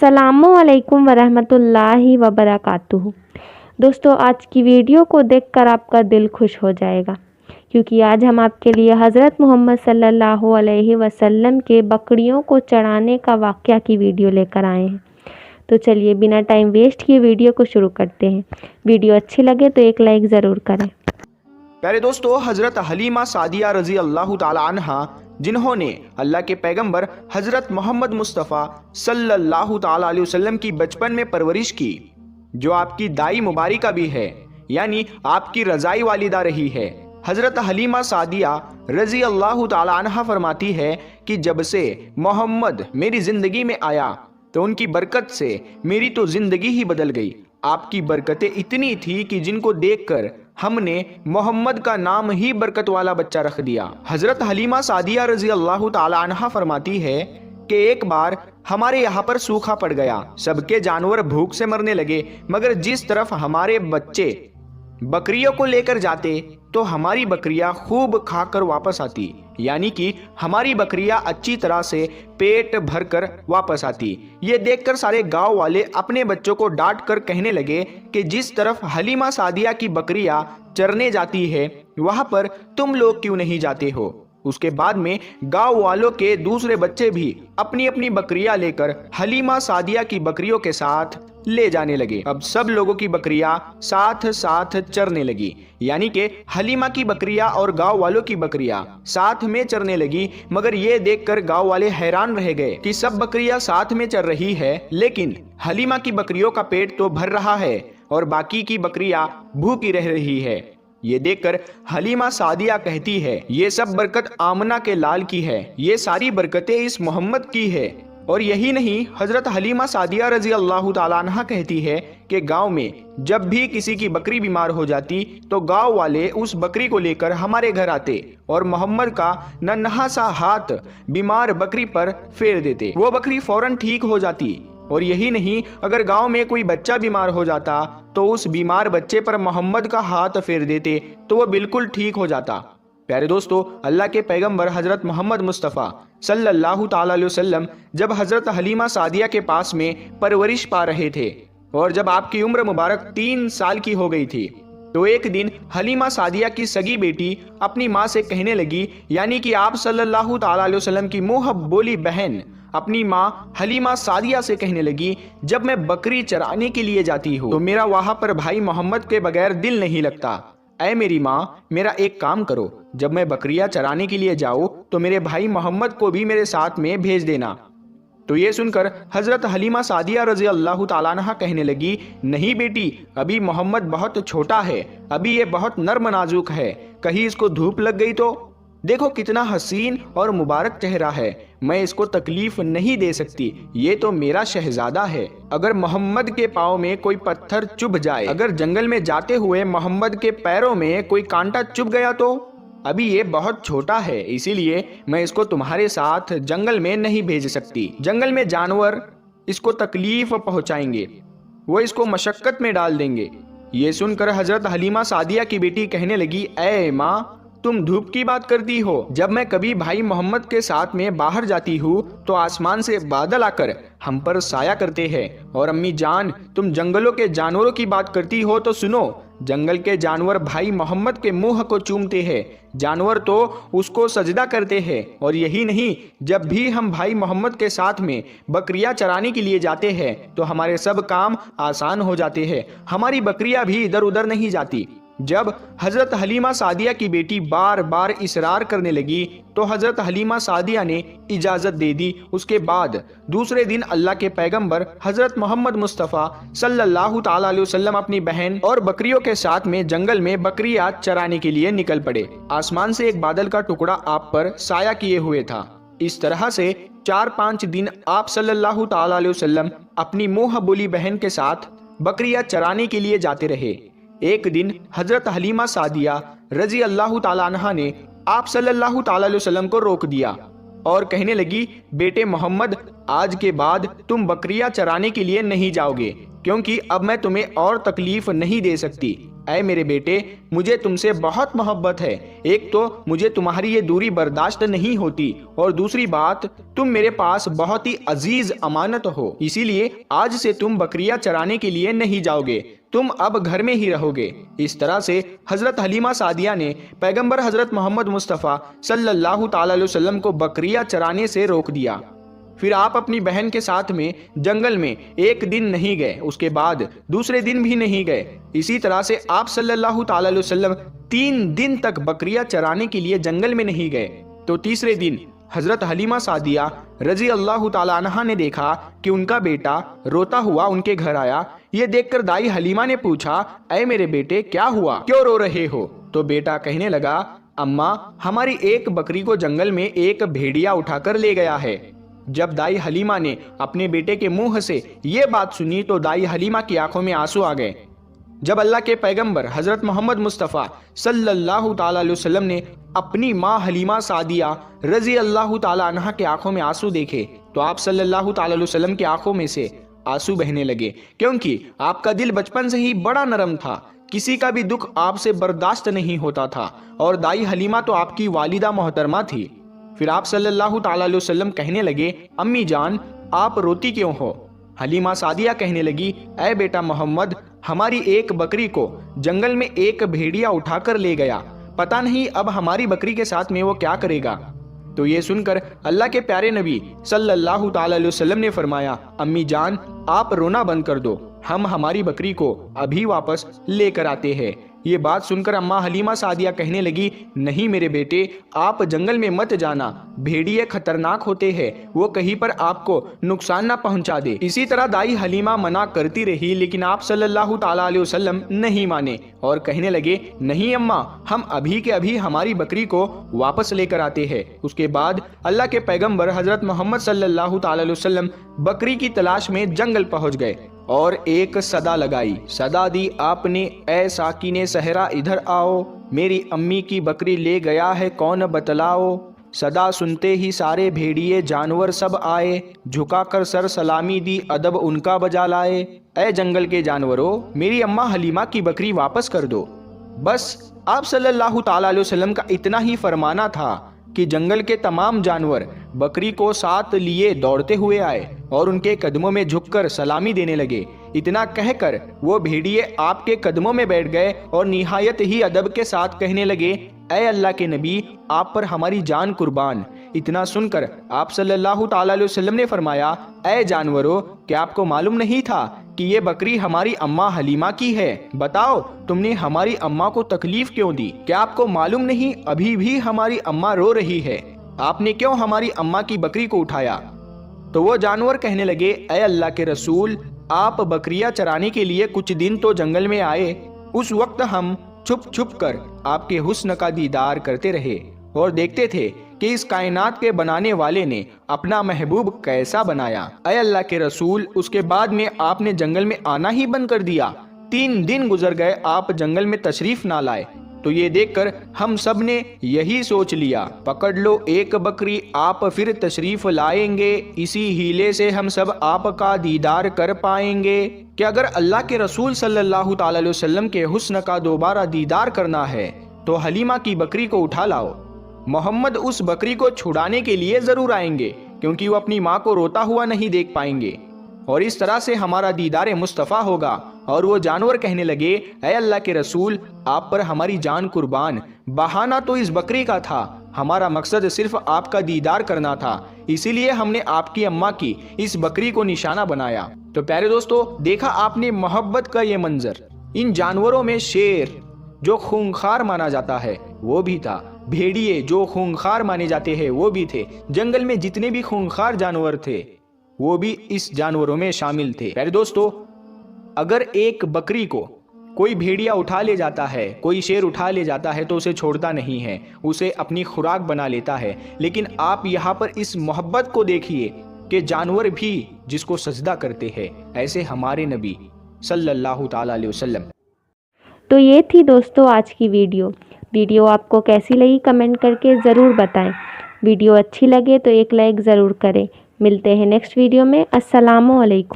अस्सलामुअलैकुम वरहमतुल्लाहि वबरकातुहू। दोस्तों, आज की वीडियो को देखकर आपका दिल खुश हो जाएगा, क्योंकि आज हम आपके लिए हज़रत मोहम्मद सल्लल्लाहु अलैहि वसल्लम के बकरियों को चढ़ाने का वाक़या की वीडियो लेकर आए हैं। तो चलिए बिना टाइम वेस्ट किए वीडियो को शुरू करते हैं। वीडियो अच्छी लगे तो एक लाइक ज़रूर करें। प्यारे दोस्तों, हज़रत हलीमा सादिया रज़ी अल्लाह ताला अन्हा, जिन्होंने अल्लाह के पैगंबर हज़रत मोहम्मद मुस्तफ़ा सल्लल्लाहु ताला अलैहि वसल्लम की बचपन में परवरिश की, जो आपकी दाई मुबारिका भी है, यानी आपकी रज़ाई वालिदा रही है। हज़रत हलीमा सादिया रज़ी अल्लाह ताला अन्हा फरमाती है कि जब से मोहम्मद मेरी ज़िंदगी में आया तो उनकी बरकत से मेरी तो ज़िंदगी ही बदल गई। आपकी बरकतें इतनी थी कि जिनको देखकर हमने मोहम्मद का नाम ही बरकत वाला बच्चा रख दिया। हज़रत हलीमा सादिया रज़ी अल्लाह ताला अन्हा फरमाती है कि एक बार हमारे यहाँ पर सूखा पड़ गया, सबके जानवर भूख से मरने लगे, मगर जिस तरफ हमारे बच्चे बकरियों को लेकर जाते तो हमारी बकरियां खूब खाकर वापस आती, यानी कि हमारी बकरियां अच्छी तरह से पेट भरकर वापस आती। ये देखकर सारे गांव वाले अपने बच्चों को डांट कर कहने लगे कि जिस तरफ हलीमा सादिया की बकरियां चरने जाती है वहां पर तुम लोग क्यों नहीं जाते हो। उसके बाद में गांव वालों के दूसरे बच्चे भी अपनी अपनी बकरियां लेकर हलीमा सादिया की बकरियों के साथ ले जाने लगे। अब सब लोगों की बकरियां साथ साथ चरने लगी, यानी कि हलीमा की बकरियां और गांव वालों की बकरियां साथ में चरने लगी। मगर ये देखकर गांव वाले हैरान रह गए कि सब बकरियां साथ में चर रही है, लेकिन हलीमा की बकरियों का पेट तो भर रहा है और बाकी की बकरियां भूखी रह रही है। ये देखकर हलीमा सादिया कहती है, ये सब बरकत आमना के लाल की है, ये सारी बरकतें इस मोहम्मद की है। और यही नहीं, हज़रत हलीमा सादिया रज़ी अल्लाह ताला अन्हा कहती है कि गांव में जब भी किसी की बकरी बीमार हो जाती तो गांव वाले उस बकरी को लेकर हमारे घर आते और मोहम्मद का नन्हा सा हाथ बीमार बकरी पर फेर देते, वो बकरी फौरन ठीक हो जाती। और यही नहीं, अगर गांव में कोई बच्चा बीमार हो जाता तो उस बीमार बच्चे पर मोहम्मद का हाथ फेर देते तो वह बिल्कुल ठीक हो जाता। प्यारे दोस्तों, अल्लाह के पैगंबर हज़रत मोहम्मद मुस्तफ़ा सल्लल्लाहु ताला अलैहि वसल्लम जब हज़रत हलीमा सादिया के पास में परवरिश पा रहे थे और जब आपकी उम्र मुबारक 3 साल की हो गई थी, तो एक दिन हलीमा सादिया की सगी बेटी अपनी माँ से कहने लगी, यानी कि आप सल्लल्लाहु ताला अलैहि वसल्लम की मुँह बोली बहन अपनी माँ हलीमा सादिया से कहने लगी, जब मैं बकरी चराने के लिए जाती हूँ तो मेरा वहां पर भाई मोहम्मद के बगैर दिल नहीं लगता। ऐ मेरी माँ, मेरा एक काम करो, जब मैं बकरियां चराने के लिए जाऊँ तो मेरे भाई मोहम्मद को भी मेरे साथ में भेज देना। तो ये सुनकर हज़रत हलीमा सादिया रज़ी अल्लाह ताला अन्हा कहने लगी, नहीं बेटी, अभी मोहम्मद बहुत छोटा है, अभी ये बहुत नर्म नाजुक है, कहीं इसको धूप लग गई तो। देखो कितना हसीन और मुबारक चेहरा है, मैं इसको तकलीफ नहीं दे सकती, ये तो मेरा शहजादा है। अगर मोहम्मद के पाँव में कोई पत्थर चुभ जाए, अगर जंगल में जाते हुए मोहम्मद के पैरों में कोई कांटा चुभ गया तो। अभी ये बहुत छोटा है, इसीलिए मैं इसको तुम्हारे साथ जंगल में नहीं भेज सकती। जंगल में जानवर इसको तकलीफ पहुंचाएंगे, वो इसको मशक्कत में डाल देंगे। ये सुनकर हज़रत हलीमा सादिया की बेटी कहने लगी, ऐ माँ, तुम धूप की बात करती हो, जब मैं कभी भाई मोहम्मद के साथ में बाहर जाती हूँ तो आसमान से बादल आकर हम पर साया करते हैं। और अम्मी जान, तुम जंगलों के जानवरों की बात करती हो तो सुनो, जंगल के जानवर भाई मोहम्मद के मुंह को चूमते हैं, जानवर तो उसको सजदा करते हैं। और यही नहीं, जब भी हम भाई मोहम्मद के साथ में बकरियां चराने के लिए जाते हैं तो हमारे सब काम आसान हो जाते हैं, हमारी बकरियां भी इधर उधर नहीं जाती। जब हज़रत हलीमा सादिया की बेटी बार बार इसरार करने लगी तो हज़रत हलीमा सादिया ने इजाज़त दे दी। उसके बाद दूसरे दिन अल्लाह के पैगंबर हज़रत मोहम्मद मुस्तफ़ा सल्लल्लाहु ताला अलैहि वसल्लम अपनी बहन और बकरियों के साथ में जंगल में बकरियां चराने के लिए निकल पड़े। आसमान से एक बादल का टुकड़ा आप पर साया किए हुए था। इस तरह से 4-5 दिन आप सल्लल्लाहु ताला अलैहि वसल्लम अपनी मुँह बोली बहन के साथ बकरियां चराने के लिए जाते रहे। एक दिन हज़रत हलीमा सादिया रज़ी अल्लाह ताला अन्हा ने आप सल्लल्लाहु ताला अलैहि वसल्लम को रोक दिया और कहने लगी, बेटे मोहम्मद, आज के बाद तुम बकरियां चराने के लिए नहीं जाओगे, क्योंकि अब मैं तुम्हें और तकलीफ नहीं दे सकती। ऐ मेरे बेटे, मुझे तुमसे बहुत मोहब्बत है। एक तो मुझे तुम्हारी ये दूरी बर्दाश्त नहीं होती और दूसरी बात, तुम मेरे पास बहुत ही अजीज अमानत हो, इसीलिए आज से तुम बकरियां चराने के लिए नहीं जाओगे, तुम अब घर में ही रहोगे। इस तरह से हजरत हलीमा सादिया ने पैगंबर हजरत मोहम्मद मुस्तफ़ा सल्लल्लाहु ताला अलैहि वसल्लम को बकरियां चराने से रोक दिया। फिर आप अपनी बहन के साथ में जंगल में एक दिन नहीं गए, उसके बाद दूसरे दिन भी नहीं गए। इसी तरह से आप सल्लल्लाहु ताला अलैहि वसल्लम 3 दिन तक बकरियां चराने के लिए जंगल में नहीं गए। तो तीसरे दिन हजरत हलीमा सादिया रजी अल्लाह ताला अन्हा ने देखा कि उनका बेटा रोता हुआ उनके घर आया। ये देखकर दाई हलीमा ने पूछा, ऐ मेरे बेटे, क्या हुआ, क्यों रो रहे हो? तो बेटा कहने लगा, अम्मा, हमारी एक बकरी को जंगल में एक भेड़िया उठाकर ले गया है। जब दाई हलीमा ने अपने बेटे के मुंह से ये बात सुनी तो दाई हलीमा की आंखों में आंसू आ गए। जब अल्लाह के पैगंबर हजरत मोहम्मद मुस्तफ़ा सल्लल्लाहु ताला अलैहि वसल्लम ने अपनी माँ हलीमा सादिया रजी अल्लाह ताला अन्हा के आंखों में आंसू देखे तो आप सल्लल्लाहु ताला अलैहि वसल्लम की आंखों में से आंसू बहने लगे, क्योंकि आपका दिल बचपन से ही बड़ा नरम था, किसी का भी दुख आपसे बर्दाश्त नहीं होता था और दाई हलीमा तो आपकी वालिदा मोहतरमा थी। फिर आप सल्लल्लाहु ताला अलैहि वसल्लम कहने लगे, अम्मी जान, आप रोती क्यों हो? हलीमा सादिया कहने लगी, ऐ बेटा मोहम्मद, हमारी एक बकरी को जंगल में एक भेड़िया उठाकर ले गया, पता नहीं अब हमारी बकरी के साथ में वो क्या करेगा। तो ये सुनकर अल्लाह के प्यारे नबी सल्लल्लाहु ताला अलैहि वसल्लम ने फरमाया, अम्मी जान, आप रोना बंद कर दो, हम हमारी बकरी को अभी वापस लेकर आते हैं। ये बात सुनकर अम्मा हलीमा सादिया कहने लगी, नहीं मेरे बेटे, आप जंगल में मत जाना, भेड़िए खतरनाक होते हैं, वो कहीं पर आपको नुकसान ना पहुंचा दे। इसी तरह दाई हलीमा मना करती रही, लेकिन आप सल्लल्लाहु ताला अलैहि वसल्लम नहीं माने और कहने लगे, नहीं अम्मा, हम अभी के अभी हमारी बकरी को वापस लेकर आते हैं। उसके बाद अल्लाह के पैगंबर हजरत मोहम्मद सल्लल्लाहु ताला अलैहि वसल्लम बकरी की तलाश में जंगल पहुंच गए और एक सदा लगाई। सदा दी आपने, ऐ साकिने सहरा इधर आओ, मेरी अम्मी की बकरी ले गया है कौन बतलाओ। सदा सुनते ही सारे भेड़िए जानवर सब आए, झुकाकर सर सलामी दी अदब उनका बजा लाए। ऐ जंगल के जानवरों, मेरी अम्मा हलीमा की बकरी वापस कर दो। बस आप सल्लल्लाहु ताला अलैहि वसल्लम का इतना ही फरमाना था कि जंगल के तमाम जानवर बकरी को साथ लिए दौड़ते हुए आए और उनके कदमों में झुककर सलामी देने लगे। इतना कहकर वो भेड़िए आपके कदमों में बैठ गए और निहायत ही अदब के साथ कहने लगे, ऐ अल्लाह के नबी, आप पर हमारी जान कुर्बान। इतना सुनकर आप सल्लल्लाहु ताला अलैहि वसल्लम ने फरमाया, ऐ जानवरों, क्या आपको मालूम नहीं था कि ये बकरी हमारी अम्मा हलीमा की है? बताओ, तुमने हमारी अम्मा को तकलीफ क्यों दी? क्या आपको मालूम नहीं अभी भी हमारी अम्मा रो रही है? आपने क्यों हमारी अम्मा की बकरी को उठाया? तो वो जानवर कहने लगे, ऐ अल्लाह के रसूल, आप बकरियां चराने के लिए कुछ दिन तो जंगल में आए, उस वक्त हम छुप छुप कर आपके हुस्न का दीदार करते रहे और देखते थे कि इस कायनात के बनाने वाले ने अपना महबूब कैसा बनाया। ऐ अल्लाह के रसूल, उसके बाद में आपने जंगल में आना ही बंद कर दिया। 3 दिन गुजर गए, आप जंगल में तशरीफ ना लाए। तो ये देखकर हम सब ने यही सोच लिया, पकड़ लो एक बकरी, आप फिर तशरीफ लाएंगे, इसी हीले से हम सब आपका दीदार कर पाएंगे। कि अगर अल्लाह के रसूल सल्लल्लाहु ताला अलैहि वसल्लम के हुस्न का दोबारा दीदार करना है तो हलीमा की बकरी को उठा लाओ। मोहम्मद उस बकरी को छुड़ाने के लिए जरूर आएंगे, क्योंकि वो अपनी माँ को रोता हुआ नहीं देख पाएंगे और इस तरह से हमारा दीदार मुस्तफ़ा होगा। और वो जानवर कहने लगे, ऐ अल्लाह के रसूल, आप पर हमारी जान कुर्बान, बहाना तो इस बकरी का था, हमारा मकसद सिर्फ आपका दीदार करना था, इसीलिए हमने आपकी अम्मा की इस बकरी को निशाना बनाया। तो प्यारे दोस्तों, देखा आपने मोहब्बत का ये मंजर। इन जानवरों में शेर जो खूंखार माना जाता है वो भी था, भेड़िए जो खूंखार माने जाते हैं वो भी थे, जंगल में जितने भी खूंखार जानवर थे वो भी इस जानवरों में शामिल थे। प्यारे दोस्तों, अगर एक बकरी को कोई भेड़िया उठा ले जाता है, कोई शेर उठा ले जाता है तो उसे छोड़ता नहीं है, उसे अपनी खुराक बना लेता है। लेकिन आप यहाँ पर इस मोहब्बत को देखिए कि जानवर भी जिसको सजदा करते हैं, ऐसे हमारे नबी सल्लल्लाहु ताला अलैहि वसल्लम। तो ये थी दोस्तों आज की वीडियो आपको कैसी लगी कमेंट करके ज़रूर बताएं। वीडियो अच्छी लगे तो एक लाइक ज़रूर करें। मिलते हैं नेक्स्ट वीडियो में। अस्सलामु अलैकुम।